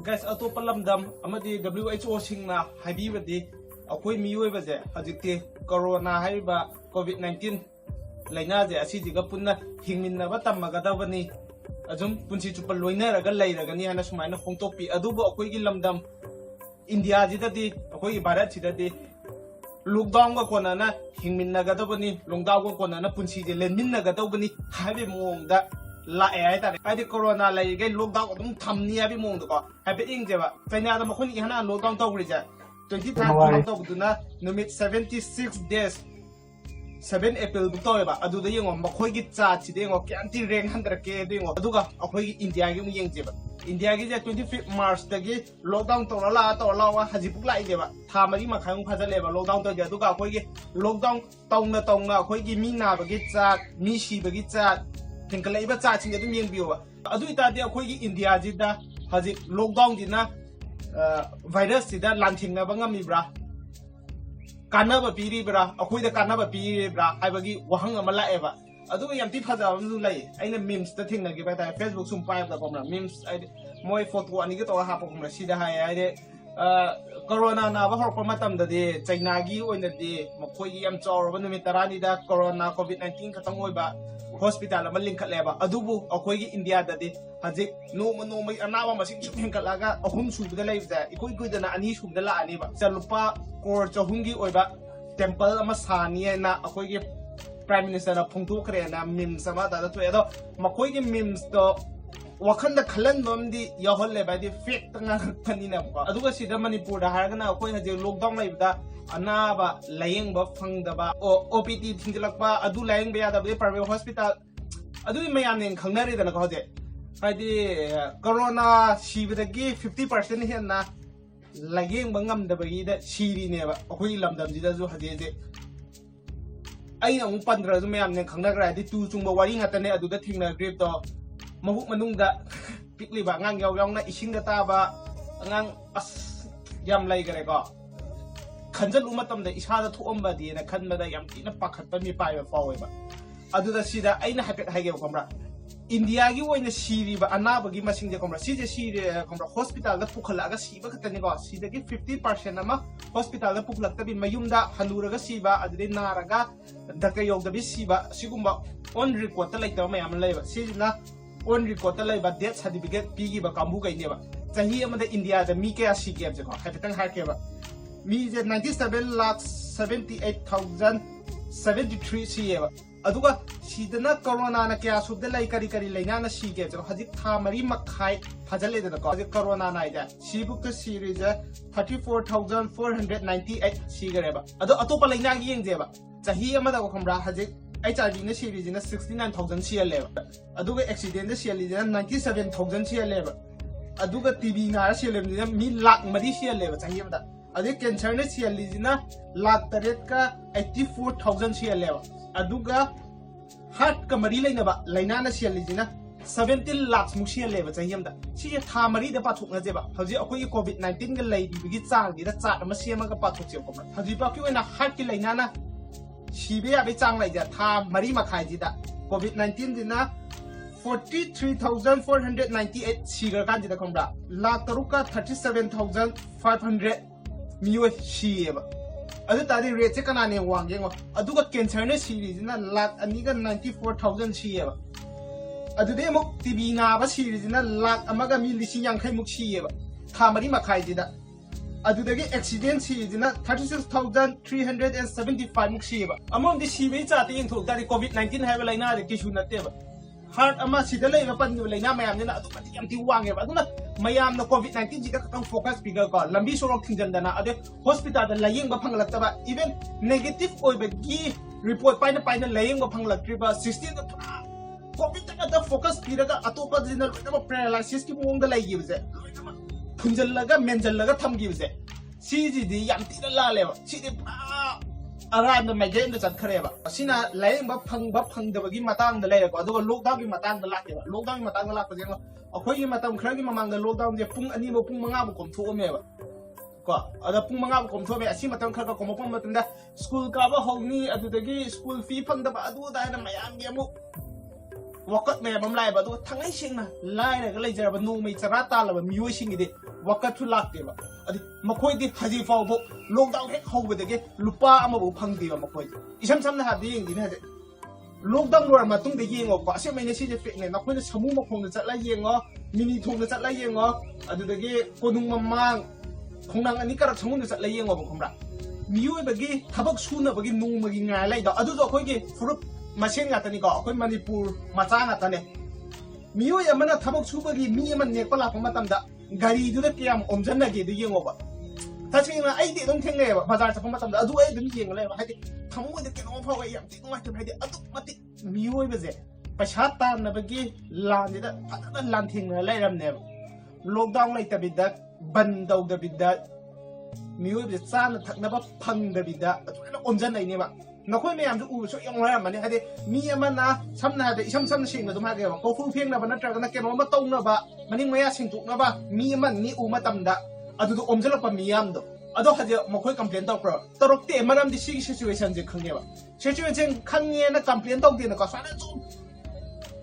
ꯒꯥꯏꯁ ꯑꯇꯣꯞꯄ ꯂꯝꯗꯝ ꯑꯃꯗꯤ WHO ꯁꯤꯡꯅ ꯍꯥꯏꯕꯤꯕꯗꯤ ꯑꯩꯈꯣꯏ ꯃꯤꯑꯣꯏꯕꯁꯦ ꯍꯧꯖꯤꯛꯇꯤ ꯀꯣꯔꯣꯅꯥ ꯍꯥꯏꯔꯤꯕ COVID-19 ꯂꯩꯅꯥꯁꯦ ꯑꯁꯤꯁꯤꯒ ꯄꯨꯟꯅ ꯍꯤꯡꯃꯤꯟꯅꯕ ꯇꯝꯃꯒꯗꯕꯅꯤ ꯑꯗꯨꯝ ꯄꯨꯟꯁꯤ ꯆꯨꯞꯄ ꯂꯣꯏꯅꯔꯒ ꯂꯩꯔꯒꯅꯤ ꯍꯥꯏꯅ ꯁꯨꯃꯥꯏꯅ ꯐꯣꯡꯗꯣꯛꯄꯤ ꯑꯗꯨꯕꯨ ꯑꯩꯈꯣꯏꯒꯤ ꯂꯝꯗꯝ ꯏꯟꯗꯤꯌꯥꯁꯤꯗꯗꯤ ꯑꯩꯈꯣꯏꯒꯤ ꯚꯥꯔꯠꯁꯤꯗꯗꯤ ꯂꯣꯛꯗꯥꯎꯟꯒ ꯀꯣꯟꯅꯅ ꯍꯤꯡꯃꯤꯟꯅꯒꯗꯕꯅꯤ ꯂꯣꯛꯗꯥꯎꯟꯒ ꯀꯣꯟꯅꯅ ꯄꯨꯟꯁꯤꯁꯦ ꯂꯦꯟꯃꯤꯟꯅꯒꯗꯧꯕꯅꯤ ꯍꯥꯏꯕꯒꯤ ꯃꯑꯣꯡꯗ ꯂꯥꯛꯑꯦ ꯍꯥꯏꯇꯥꯔꯦ ꯍꯥꯏꯗꯤ ꯀꯣꯔꯣꯅꯥ ꯂꯩꯔꯤꯈꯩ ꯂꯣꯛꯗꯥꯎꯟ ꯑꯗꯨꯝ ꯊꯝꯅꯤ ꯍꯥꯏꯕꯒꯤ ꯃꯑꯣꯡꯗꯀꯣ ꯍꯥꯏꯐꯦꯠ ꯌꯦꯡꯖꯦꯕ ꯆꯩꯅꯥꯗ ꯃꯈꯣꯏꯅ ꯏꯍꯥꯟ ꯍꯥꯟꯅ ꯂꯣꯛꯗꯥꯎꯟ ꯇꯧꯈ꯭ꯔꯤꯁꯦ 25 ꯂꯣꯛꯗꯥꯎꯟ ꯇꯧꯕꯗꯨꯅ ꯅꯨꯃꯤꯠ 76 days 7 April ꯕꯨꯛ ꯇꯧꯋꯦꯕ ꯑꯗꯨꯗ ꯌꯦꯡꯉꯣ ꯃꯈꯣꯏꯒꯤ ꯆꯥꯔꯠꯁꯤꯗ ꯌꯦꯡꯉꯣ ꯀꯌꯥꯝꯇꯤ ꯔꯦꯡ ꯍꯟꯊꯔꯛꯀꯦ ꯑꯗꯨ ꯌꯦꯡꯉꯣ ꯑꯗꯨꯒ ꯑꯩꯈꯣꯏꯒꯤ ꯏꯟꯗꯤꯌꯥꯒꯤ ꯑꯃꯨꯛ ꯌꯦꯡꯖꯦꯕ ꯏꯟꯗꯤꯌꯥꯒꯤꯁꯦ 25 ꯃꯥꯔꯆꯇꯒꯤ ꯂꯣꯛꯗꯥꯎꯟ ꯇꯧꯔ ꯂꯥꯛꯑ ꯍꯧꯖꯤꯛꯐꯥꯎ ꯂꯥꯛꯏꯅꯦꯕ ꯊꯥ 4 ꯃꯈꯥꯏꯃꯨꯛ ꯐꯥꯖꯜꯂꯦꯕ ꯂꯣꯛꯗꯥꯎꯟ ꯇꯧꯔꯤꯁꯦ ꯑꯗꯨꯒ ꯑꯩꯈꯣꯏꯒꯤ ꯂꯣꯛꯗꯥꯎꯟ ꯇꯧꯅ ꯑꯩꯈꯣꯏꯒꯤ ꯃꯤ ꯅꯥꯕꯒꯤ ꯆꯥꯔꯠ ꯃꯤ ꯁꯤꯕꯒꯤ ꯆꯥꯔꯠ ꯍꯦꯟꯒꯠꯂꯛꯏꯕ ꯆꯥꯔꯠꯁꯤꯡ ꯑꯗꯨꯝ ꯌꯦꯡꯕꯤꯌꯣꯕ ꯑꯗꯨ ꯑꯣꯏꯇꯥꯔꯗꯤ ꯑꯩꯈꯣꯏꯒꯤ ꯏꯟꯗꯤꯌꯥꯁꯤꯗ ꯍꯧꯖꯤꯛ ꯂꯣꯛꯗꯥꯎꯟꯁꯤꯅ ꯚꯥꯏꯔꯁꯁꯤꯗ ꯂꯥꯟꯊꯦꯡꯅꯕ ꯉꯝꯃꯤꯕ꯭ꯔꯥ ꯀꯥꯟꯅꯕ ꯄꯤꯔꯤꯕ꯭ꯔꯥ ꯑꯩꯈꯣꯏꯗ ꯀꯥꯟꯅꯕ ꯄꯤꯔꯤꯕ꯭ꯔꯥ ꯍꯥꯏꯕꯒꯤ ꯋꯥꯍꯪ ꯑꯃ ꯂꯥꯛꯑꯦꯕ ꯑꯗꯨꯒ ꯌꯥꯝ ꯊꯤ ꯐꯖꯕ ꯑꯃꯁꯨ ꯂꯩ ꯑꯩꯅ ꯃꯤꯝꯁꯇ ꯊꯦꯡꯅꯈꯤꯕ ꯍꯥꯏꯇꯥꯔꯦ ꯐꯦꯁꯕꯨꯛ ꯁꯨꯝ ꯄꯥꯏꯕꯗ ꯈꯪꯕ꯭ꯔꯥ ꯃꯤꯝꯁ ꯍꯥꯏꯗꯤ ꯃꯣꯏ ꯐꯣꯇꯣ ꯑꯅꯤꯒ ꯇꯧꯔꯒ ꯍꯥꯞꯄ ꯈꯪꯕ꯭ꯔꯥ ꯁꯤꯗ ꯍꯥꯏꯌꯦ ꯍꯥꯏꯗꯤ ꯀꯣꯔꯣꯅꯥ ꯅꯥꯕ ꯍꯧꯔꯛꯄ ꯃꯇꯝꯗꯗꯤ ꯆꯩꯅꯥꯒꯤ ꯑꯣꯏꯅꯗꯤ ꯃꯈꯣꯏꯒꯤ ꯌꯥꯝ ꯆꯥꯎꯔꯕ ꯅꯨꯃꯤꯠ 10ꯅꯤꯗ ꯀꯣꯔꯣꯅꯥ COVID-19 ꯈꯛꯇꯪ ꯑꯣꯏꯕ ꯍꯣꯁꯄꯤꯇꯥꯜ ꯑꯃ ꯂꯤꯡꯈꯠꯂꯦꯕ ꯑꯗꯨꯕꯨ ꯑꯩꯈꯣꯏꯒꯤ ꯏꯟꯗꯤꯌꯥꯗꯗꯤ ꯍꯧꯖꯤꯛ ꯅꯣꯡꯃꯒꯤ ꯑꯅꯥꯕ ꯃꯁꯤꯡ ꯁꯨꯝ ꯍꯦꯟꯒꯠꯂꯒ 3 ꯁꯨꯕꯗ ꯂꯩꯕꯁꯦ ꯏꯀꯨꯏ ꯀꯨꯏꯗꯅ 2 ꯁꯨꯕꯗ ꯂꯥꯛꯑꯅꯤꯕ ꯂꯨꯄꯥ ꯀ꯭ꯔꯣꯔ 300ꯒꯤ ꯑꯣꯏꯕ ꯇꯦꯝꯄꯜ ꯑꯃ ꯁꯥꯅꯤ ꯍꯥꯏꯅ ꯑꯩꯈꯣꯏꯒꯤ ꯄ꯭ꯔꯥꯏꯝ ꯃꯤꯅꯤꯁꯇꯔꯅ ꯐꯣꯡꯗꯣꯛꯈ꯭ꯔꯦꯅ ꯃꯤꯝꯁ ꯑꯃ ꯗꯥꯗ ꯊꯣꯛꯑꯦ ꯑꯗꯣ ꯃꯈꯣꯏꯒꯤ ꯃꯤꯝꯁꯇꯣ ꯋꯥꯈꯟꯗ ꯈꯜꯍꯟꯕ ꯑꯃꯗꯤ ꯌꯥꯎꯍꯜꯂꯦꯕ ꯍꯥꯏꯗꯤ ꯐꯦꯛꯇ ꯉꯥꯡꯉꯛꯄꯅꯤꯅꯀꯣ ꯑꯗꯨꯒ ꯁꯤꯗ ꯃꯅꯤꯄꯨꯔꯗ ꯍꯥꯏꯔꯒꯅ ꯑꯩꯈꯣꯏ ꯍꯧꯖꯤꯛ ꯂꯣꯛꯗꯥꯎꯟ ꯂꯩꯕꯗ ꯑꯅꯥꯕ ꯂꯥꯌꯦꯡꯕ ꯐꯪꯗꯕ OPT ꯊꯤꯡꯖꯤꯜꯂꯛꯄ ꯑꯗꯨ ꯂꯥꯌꯦꯡꯕ ꯌꯥꯗꯕꯗꯤ ꯄ꯭ꯔꯥꯏꯚꯦꯠ ꯍꯣꯁꯄꯤꯇꯥꯜ ꯑꯗꯨꯒꯤ ꯃꯌꯥꯝꯅ ꯈꯪꯅꯔꯤꯗꯅꯀꯣ ꯍꯧꯖꯤꯛ ꯍꯥꯏꯗꯤ ꯀꯣꯔꯣꯅꯥ ꯁꯤꯕꯗꯒꯤ 50% ꯍꯦꯟꯅ ꯂꯥꯌꯦꯡꯕ ꯉꯝꯗꯕꯒꯤꯗ ꯁꯤꯔꯤꯅꯦꯕ ꯑꯩꯈꯣꯏꯒꯤ ꯂꯝꯗꯝꯁꯤꯗꯁꯨ ꯍꯧꯖꯤꯛ ꯑꯩꯅ ꯑꯃꯨꯛ ꯄꯟꯗ꯭ꯔꯁꯨ ꯃꯌꯥꯝꯅ ꯈꯪꯅꯈ꯭ꯔꯦ ꯍꯥꯏꯗꯤ ꯇꯨ ꯆꯨꯡꯕ ꯋꯥꯔꯤ ꯉꯥꯛꯇꯅꯦ ꯑꯗꯨꯗ ꯊꯦꯡꯅꯈ꯭ꯔꯤꯕꯗꯣ ꯃꯕꯨꯛ ꯃꯅꯨꯡꯗ ꯄꯤꯛꯂꯤꯕ ꯑꯉꯥꯡ ꯌꯥꯎꯅ ꯏꯁꯤꯡꯗ ꯇꯥꯕ ꯑꯉꯥꯡ ꯌꯥꯝ ꯂꯩꯈ꯭ꯔꯦꯀꯣ ꯈꯟꯖꯜꯂꯨ ꯃꯇꯝꯗ ꯏꯁꯥꯗ ꯊꯣꯛꯑꯝꯕꯗꯤꯅ ꯈꯟꯕꯗ ꯌꯥꯝ ꯊꯤꯅ ꯄꯥꯈꯠꯄ ꯃꯤꯄꯥꯏꯕ ꯐꯥꯎꯋꯦꯕ ꯑꯗꯨꯗ ꯁꯤꯗ ꯑꯩꯅ ꯍꯥꯏꯐꯦꯠ ꯍꯥꯏꯒꯦꯕ ꯈꯪꯕ꯭ꯔꯥ ꯏꯟꯗꯤꯌꯥꯒꯤ ꯑꯣꯏꯅ ꯁꯤꯔꯤꯕ ꯑꯅꯥꯕꯒꯤ ꯃꯁꯤꯡꯁꯦ ꯈꯪꯕ꯭ꯔꯥ ꯁꯤꯁꯦ ꯁꯤꯔꯦ ꯈꯪꯕ꯭ꯔꯥ ꯍꯣꯁꯄꯤꯇꯥꯜꯗ ꯄꯨꯈꯠꯂꯛꯑꯒ ꯁꯤꯕ ꯈꯛꯇꯅꯤꯀꯣ ꯁꯤꯗꯒꯤ 50% ꯑꯃ ꯍꯣꯁꯄꯤꯇꯥꯜꯗ ꯄꯨꯈꯠꯂꯛꯇꯕꯤ ꯃꯌꯨꯝꯗ ꯍꯜꯂꯨꯔꯒ ꯁꯤꯕ ꯑꯗꯨꯗꯩ ꯅꯥꯔꯒ ꯗꯥꯛꯇꯔ ꯌꯧꯗꯕꯤ ꯁꯤꯕ ꯑꯁꯤꯒꯨꯝꯕ ꯑꯣꯟ ꯔꯦꯀꯣꯔꯗꯇ ꯂꯩꯇꯕ ꯃꯌꯥꯝ ꯑꯃ ꯂꯩꯕ ꯁꯤꯁꯤꯅ ꯑꯣꯟ ꯔꯦꯀꯣꯔꯗꯇ ꯂꯩꯕ ꯗꯦꯠ ꯁꯥꯔꯇꯤꯐꯤꯀꯦꯠ ꯄꯤꯈꯤꯕ ꯀꯥꯡꯕꯨꯈꯩꯅꯦꯕ ꯆꯍꯤ ꯑꯃꯗ ꯏꯟꯗꯤꯌꯥꯗ ꯃꯤ ꯀꯌꯥ ꯁꯤꯒꯦ ꯍꯥꯏꯕꯁꯦꯀꯣ ꯍꯥꯏꯐꯦꯠꯇꯪ ꯍꯥꯏꯔꯛꯀꯦꯕ ꯃꯤꯁꯦ 97,78,073 ꯁꯤꯌꯦꯕ ꯑꯗꯨꯒ ꯁꯤꯗꯅ ꯀꯣꯔꯣꯅꯥꯅ ꯀꯌꯥ ꯁꯨꯕꯗ ꯂꯩ ꯀꯔꯤ ꯂꯩꯅꯥꯅ ꯁꯤꯒꯦ ꯍꯥꯏꯕꯁꯦ ꯍꯧꯖꯤꯛ ꯊꯥ 4 ꯃꯈꯥꯏ ꯐꯥꯖꯜꯂꯦꯗꯅꯀꯣ ꯍꯧꯖꯤꯛ ꯀꯣꯔꯣꯅꯥ ꯅꯥꯏꯁꯦ ꯁꯤꯕꯨꯛꯇ ꯁꯤꯔꯤꯁꯦ 34,498 ꯁꯤꯈꯔꯦꯕ ꯑꯗꯣ ꯑꯇꯣꯞꯄ ꯂꯩꯅꯥꯒꯤ ꯌꯦꯡꯖꯦꯕ ꯆꯍꯤ ꯑꯃꯗ ꯈꯪꯕ꯭ꯔꯥ ꯍꯧꯖꯤꯛ HIVꯅ ꯁꯤꯔꯤꯁꯤꯅ 69,000 ꯁꯤꯍꯜꯂꯦꯕ ꯑꯗꯨꯒ ꯑꯦꯛꯁꯤꯗꯦꯟꯗ ꯁꯤꯍꯜꯂꯤꯁꯤꯅ 97,000 ꯁꯤꯍꯜꯂꯦꯕ ꯑꯗꯨꯒ TB ꯅꯥꯔ ꯁꯤꯍꯜꯂꯤꯁꯤꯅ ꯃꯤ 1,400,000 ꯁꯤꯍꯜꯂꯦꯕ ꯆꯍꯤ ꯑꯃꯗ ꯑꯗꯩ ꯀꯦꯟꯁꯔꯅ ꯁꯤꯍꯜꯂꯤꯁꯤꯅ 8,84,000 ꯁꯤꯍꯜꯂꯦꯕ ꯑꯗꯨꯒ ꯍꯥꯔꯠꯀ ꯃꯔꯤ ꯂꯩꯅꯕ ꯂꯩꯅꯥꯅ ꯁꯤꯍꯜꯂꯤꯁꯤꯅ 17 lakhꯃꯨꯛ ꯁꯤꯍꯜꯂꯦꯕ ꯆꯍꯤ ꯑꯃꯗ ꯁꯤꯁꯦ ꯊꯥ 4ꯗ ꯄꯥꯊꯣꯛꯅꯁꯦꯕ ꯍꯧꯖꯤꯛ ꯑꯩꯈꯣꯏꯒꯤ COVID-19ꯒ ꯂꯩꯔꯤꯕꯒꯤ ꯆꯥꯡꯁꯤꯗ ꯆꯥꯔꯠ ꯑꯃ ꯁꯦꯝꯃꯒ ꯄꯥꯊꯣꯛꯁꯦꯕ ꯍꯧꯖꯤꯛꯐꯥꯎꯒꯤ ꯑꯣꯏꯅ ꯍꯥꯔꯠꯀꯤ ꯂꯩꯅꯥꯅ ꯁꯤꯕ ꯌꯥꯕꯒꯤ ꯆꯥꯡ ꯂꯩꯖꯦ ꯊꯥ 4 ꯃꯈꯥꯏꯁꯤꯗ COVID-19ꯁꯤꯅ 43,498 ꯁꯤꯈ꯭ꯔꯀꯥꯟꯁꯤꯗ ꯈꯪꯕ꯭ꯔꯥ 37,500 ꯃꯤꯑꯣꯏ ꯁꯤꯌꯦꯕ ꯑꯗꯨ ꯇꯥꯔꯗꯤ ꯔꯦꯠꯁꯦ ꯀꯅꯥꯅ ꯋꯥꯡꯒꯦ ꯌꯦꯡꯉꯣ ꯑꯗꯨꯒ ꯀꯦꯟꯁꯔꯅ ꯁꯤꯔꯤꯁꯤꯅ 2,94,000 ꯁꯤꯌꯦꯕ ꯑꯗꯨꯗꯩ ꯑꯃꯨꯛ TB ꯅꯥꯕ ꯁꯤꯔꯤꯁꯤ나 1,50,000ꯃꯨꯛ ꯁꯤꯌꯦꯕ ꯊꯥ 4 ꯃꯈꯥꯏꯁꯤꯗ ꯑꯗꯨꯗꯒꯤ ꯑꯦꯛꯁꯤꯗꯦꯟ ꯁꯤꯔꯤꯁꯤꯅ 36,375ꯃꯨꯛ ꯁꯤꯌꯦꯕ ꯑꯃꯔꯣꯝꯗꯤ ꯁꯤꯕꯒꯤ ꯆꯥꯔꯠꯇ ꯌꯦꯡꯊꯣꯛ ꯇꯥꯔꯗꯤ COVID-19 ꯍꯥꯏꯕ ꯂꯩꯅꯥꯁꯦ ꯀꯩꯁꯨ ꯅꯠꯇꯦꯕ ꯍꯥꯔꯠ ꯑꯃ ꯁꯤꯗ ꯂꯩꯕ ꯄꯟꯈꯤꯕ ꯂꯩꯅꯥ ꯃꯌꯥꯝꯁꯤꯅ ꯑꯗꯨꯛꯀꯤ ꯌꯥꯝ ꯊꯤ ꯋꯥꯡꯉꯦꯕ ꯑꯗꯨꯅ ꯃꯌꯥꯝꯅ COVID-19ꯁꯤꯗ ꯈꯛꯇꯪ ꯐꯣꯀꯁ ꯄꯤꯒꯀꯣ ꯂꯝꯕꯤ ꯁꯣꯔꯣꯛ ꯊꯤꯡꯖꯤꯟꯗꯅ ꯑꯗꯩ ꯍꯣꯁꯄꯤꯇꯥꯜꯗ ꯂꯥꯌꯦꯡꯕ ꯐꯪꯂꯛꯇꯕ ꯏꯚꯦꯟ ꯅꯦꯒꯦꯇꯤꯚ ꯑꯣꯏꯕꯒꯤ ꯔꯤꯄꯣꯔꯠ ꯄꯥꯏꯅ ꯂꯥꯌꯦꯡꯕ ꯐꯪꯂꯛꯇ꯭ꯔꯤꯕ 16ꯗ ꯄꯨꯔꯥ ꯀꯣꯚꯤꯗꯇ ꯉꯥꯛꯇ ꯐꯣꯀꯁ ꯄꯤꯔꯒ ꯑꯇꯣꯞꯄꯁꯤꯅ ꯂꯣꯏꯅꯃꯛ ꯄꯦꯔꯥꯂꯥꯏꯁꯤꯁꯀꯤ ꯃꯑꯣꯡꯗ ꯂꯩꯈꯤꯕꯁꯦ ꯂꯣꯏꯅꯃꯛ ꯐꯨꯟꯖꯜꯂꯒ ꯃꯦꯟꯖꯜꯂꯒ ꯊꯝꯈꯤꯕꯁꯦ ꯁꯤꯁꯤꯗꯤ ꯌꯥꯝ ꯊꯤꯅ ꯂꯥꯜꯂꯦꯕ ꯁꯤꯗꯤ ꯄꯨꯔꯥ ꯑꯔꯥꯟꯕ ꯃꯥꯏꯀꯩꯗ ꯆꯠꯈ꯭ꯔꯦꯕ ꯑꯁꯤꯅ ꯂꯥꯌꯦꯡꯕ ꯐꯪꯕ ꯐꯪꯗꯕꯒꯤ ꯃꯇꯥꯡꯗ ꯂꯩꯔꯦꯀꯣ ꯑꯗꯨꯒ ꯂꯣꯛꯗꯥꯎꯟꯒꯤ ꯃꯇꯥꯡꯗ ꯂꯥꯛꯀꯦꯕ ꯂꯣꯛꯗꯥꯎꯟꯒꯤ ꯃꯇꯥꯡꯗ ꯂꯥꯛꯄꯁꯦ ꯑꯩꯈꯣꯏꯒꯤ ꯃꯇꯝ ꯈꯔꯒꯤ ꯃꯃꯥꯡꯗ ꯂꯣꯛꯗꯥꯎꯟꯁꯦ ꯄꯨꯡ 2 ꯄꯨꯡ 5 ꯀꯣꯝꯊꯣꯛꯑꯝꯃꯦꯕ ꯀꯣ ꯑꯗ ꯄꯨꯡ 5 ꯀꯣꯝꯊꯣꯛꯑꯝꯃꯦ ꯑꯁꯤ ꯃꯇꯝ ꯈꯔ ꯀꯣꯝꯊꯣꯛꯄ ꯃꯇꯝꯗ ꯁ꯭ꯀꯨꯜ ꯀꯥꯕ ꯍꯧꯅꯤ ꯑꯗꯨꯗꯒꯤ ꯁ꯭ꯀꯨꯜ ꯐꯤ ꯐꯪꯗꯕ ꯑꯗꯨꯗ ꯍꯥꯏꯅ ꯃꯌꯥꯝꯒꯤ ꯑꯃꯨꯛ ꯋꯥꯀꯠ ꯃꯌꯥꯝ ꯑꯃ ꯂꯥꯛꯑꯦꯕ ꯑꯗꯨꯒ ꯊꯥꯡꯉꯩ ꯁꯦꯡꯅ ꯂꯥꯏꯔꯒ ꯂꯩꯖꯔꯕ ꯅꯣꯡꯃꯩ ꯆꯔꯥ ꯇꯥꯜꯂꯕ ꯃꯤꯑꯣꯏꯁꯤꯡꯒꯤꯗꯤ วักทุลักเดียวอันนี้มาคุยดิฮัจิฟาวบุลงดาวเฮกเขาไปเด็กลุป้ามาบุพังเดียวมาคุยอีฉันซ้ำนะฮะดีอย่างนี้นะเด็กลูกดังรัวมาตุ้งเดียงออกกว่าเชื่อไหมในชีวิตเฟกเนี่ยนักคุยจะชมูมาคงจะจัดไล่ยังอ๋อมินิทงจะจัดไล่ยังอ๋ออันเด็กคนนุ่งมามังคงนั่งอันนี้ก็ชมูจะจัดไล่ยังอ๋อบุคคลละมีอยู่แบบกี้ทับกชูนะแบบกี้นุ่งแบบกี้ง่ายไล่ดอกอันดูตัวคุยกี้ฟลุปมาเช่นกันตอนนี้ก็คุยมณีปูร์มาจ้างกันตอนนี้มีอยู่อย่างมันทับกชูแบบกี้มีมันเนี่ยก็หลับมาตั้งแต่การีดูได้เกี่ยมอมจันนะกี้ดูยังอ๋อบ่ถ้าเช่นนั้นไอ้เด็กต้องเท่งเลยบ่ภาษาจะพมาตั้งแต่ดูไอ้ดูยังเลยว่าให้เด็กทั้งหมดเด็กน้องพ่อไอ้ยังติดน้องจะให้เด็กอันดูมาติมีอยู่แบบนี้ประชาตามนะแบบกี้ลานนี่นะพัฒนาลานทิ้งเลยรำเนี่ยโลกดาวน์เลยแต่บิดาบันดาวแต่บิดามีอยู่แบบซ่านทักนับพังแต่บิดาตัวอมจันไหนเนี่ยบ่นักคุยไม่ยามจะอู้ช่วยยังไงมันเนี่ยให้เด็กมีมันนะช้ำนะเด็กช้ำชิงนะตัวมาเกี่ยวกับฟูเพียงนะบันนั้นจะกันนักเกี่ยวกับมาตรงนะบ่มันยังไม่อยากชิงถูกนะบ่มีมันนี่อู้มาตั้มดะอะดูอมจันเราปะมียามดูอะดูให้เด็กมาคุยคำเปลี่ยนตัวก็ตลกเตะมันทำดิสิ่งสิ่งsituationจะขังเงี้ยบ่situationขังเงี้ยนะคำเปลี่ยนตัวเดียวนะก็สารจุ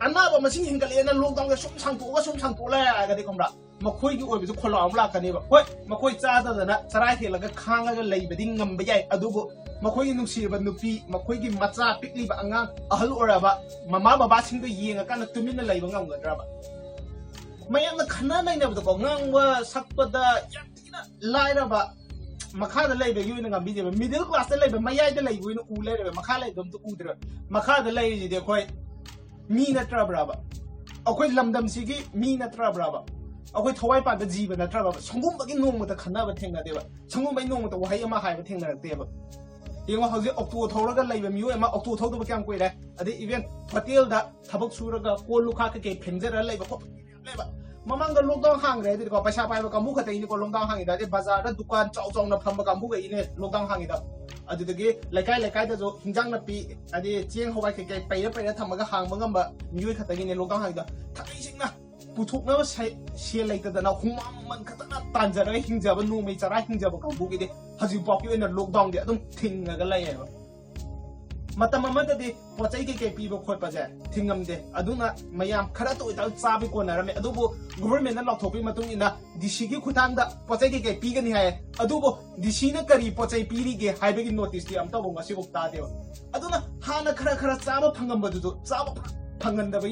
อันนั้นว่ามันสิ่งหิงกันเลยนะลูกต้องจะชุ่มช่างตัวก็ชุ่มช่างตัวเลยอะไรกันดีคำละมาคุยกี่วันไปทุกคนเราเอาละกันนี่บ่เฮ้ยมาคุยจ้าแต่นะสลายเห็นแล้วก็ค้างแล้วก็เลยไปดิ้งงำไปใหญ่อะดูบ่มาคุยนุ่งชีบันนุปีมาคุยกินมัจจาปิกลีบอังงังอะฮัลโหลอะไรบ่มาบ้าชิงตัวยิงกันนะตุ้มินอะไรบ้างเงินอะไรบ่ไม่ยังนะขนาดไหนเนี่ยบ่ต้องงังว่าสักปะดาอย่างที่น่ะไล่อะไรบ่มาฆ่าอะไรไปอยู่ในงานบิดเดียวมิดเดิลคลาสอะไรไปไม่ใหญ่อะไรอยู่ในอู่เลยมาฆ่าอะไรดมตัวอู่เดียวมาฆ่าอะไรเดี๋ยวค่อยมีนัตราบราบ่เอาค่อยลำดำสิกี้มีนัตราบราบ่เอาค่อยถวายปากกับจีบนัตราบราช่างกุมบักนุ่งมันจะขนาดเป็นเท่งนะเดียวช่างกุมไปนุ่งมันจะว่าให้มาหายเป็นเท่งนะเดียวยังว่าเขาจะออกตัวเท่าแล้วก็เลยแบบมีอยู่มาออกตัวเท่าตัวไปแกงกุยเลยอันนี้อีเวนต์พอเที่ยวด่าทับกชูแล้วก็โกลูกค้าก็เก็บเพนเจอร์อะไรแบบเลยแบบมามั่งก็ลงดาวห้างเลยที่ก็ประชาไปว่ากัมพูชาแต่อีนี่ก็ลงดาวห้างอีกแล้วบาซาร์และดุการเจ้าจงนับทำมากัมพูชาอีนี่ลงดาวห้างอีกแล้วอันนี้ตะกี้รายการจะโจหินจังนับปีอันนี้เจียงเขาไปเก๋ๆไปแล้วทำมาก็ห้างมันก็แบบมีอยู่ขัดแต่อีนี่ลงดาวห้างอีกแล้วถ้าไม่จริงนะผู้ถูกนะว่าใช้เชียร์อะไรแต่เราคงมันขัดแต่ตันจะได้หินจะเป็นนุ่มไม่จะได้หินจะเป็นกัมพูชาดิฮัจิบอกอยู่ในลงดาวเดี๋ยวต้องทิ้งกันเลยมาแต่มาแต่ดีพอใจเก๋ๆปีบุคคลปัจจัยทิ้งกันเดอดูนะไม่ยามขนาดตัวอีตาซาบิกวนนะเราไม่อดูบุ government นั้นเราทบมาตรงนี้นะดิชิกิขุดทางดะพอใจเก๋ๆปีกันนี่ไงอดูบุดิชินะกรีพอใจปีนี้เก๋ให้ไปกิน notice ที่อันตัวบงว่าสิบกตาเดียวอดูนะหานะขนาดซาบพังกันมาดูซาบพังกันได้ไป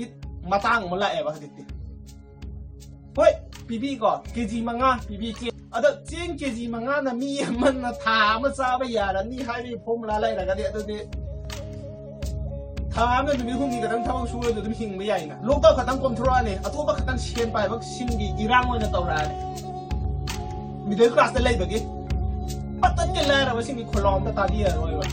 มาตั้งมาละวะดิเฮ้ยปีบีก็เกจิมังงะปีบีเกอดูเจียงเกจิมังงะนะมีมันนะถามมาซาบยาแล้วนี่ให้ไปพมละอะไรกันเดี๋ยวดูดิถามเนี่ยดูมีคนมีกระทั่งทำช่วยดูมีหิงไม่ใหญ่นะลูกเต้ากระทั่งคอนโทรลเนี่ยตัวบ้ากระทั่งเชียนไปว่าชิงดีอิรังวันนั้นตัวร้ายมีเด็กคลาสอะไรแบบนี้ปัตตันกันแล้วว่าชิงดีโคลอมตาดีอะไรวะ